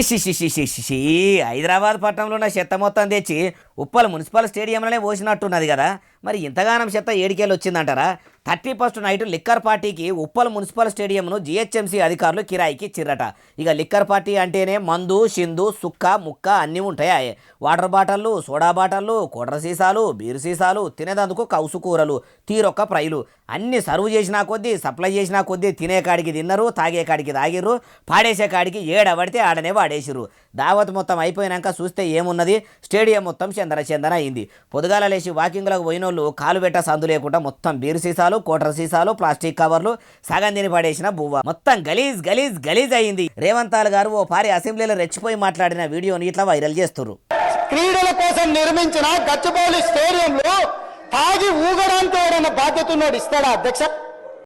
షి హైదరాబాద్ పట్టణంలో ఉన్న చెత్త మొత్తం తెచ్చి ఉప్పల్ మున్సిపల్ స్టేడియంలోనే పోసినట్టున్నది కదా. మరి ఇంతగానం చెత్త ఏడికేళ్ళు వచ్చిందంటారా? 31st నైట్ లిక్కర్ పార్టీకి ఉప్పల్ మున్సిపల్ స్టేడియంను జిహెచ్ఎంసీ అధికారులు కిరాయికి ఇచ్చిర్రట. ఇక లిక్కర్ పార్టీ అంటేనే మందు, సిందు, సుక్క, ముక్క అన్నీ ఉంటాయి. వాటర్ బాటిళ్ళు, సోడా బాటిళ్ళు, కొడ్ర సీసాలు, బీరు సీసాలు, తినేదందుకు కౌసు కూరలు, తీరొక్క ఫ్రైలు అన్నీ సర్వ్ చేసినా కొద్దీ, సప్లై చేసినా కొద్దీ తినే కాడికి తిన్నరు, తాగే కాడికి తాగిర్రు, పాడేసే కాడికి ఏడబడితే ఆడనే వాడేసిర్రు. దావత్ మొత్తం అయిపోయినాక చూస్తే ఏమున్నది, స్టేడియం మొత్తం చందన అయింది. పొద్దుగాల లేచి వాకింగ్లకు పోయినోళ్ళు కాలు పెట్ట సందు లేకుండా మొత్తం బీరు సీసాలు, కోటర్ సీసాలు, ప్లాస్టిక్ కవర్లు, సగం తిని పడేసిన బువ్వ మొత్తం గలీజ్ అయింది. రేవంత్ గారు ఓ పారి అసెంబ్లీలో రెచ్చిపోయి మాట్లాడిన వీడియోని ఇట్లా వైరల్ చేస్తున్నారు. క్రీడల కోసం నిర్మించిన గచ్చిబౌలి స్టేడియంలో తాగి ఊగడానికి ఎవరైనా బాధ్యత ఉన్నాడు ఇస్తాడా అధ్యక్ష?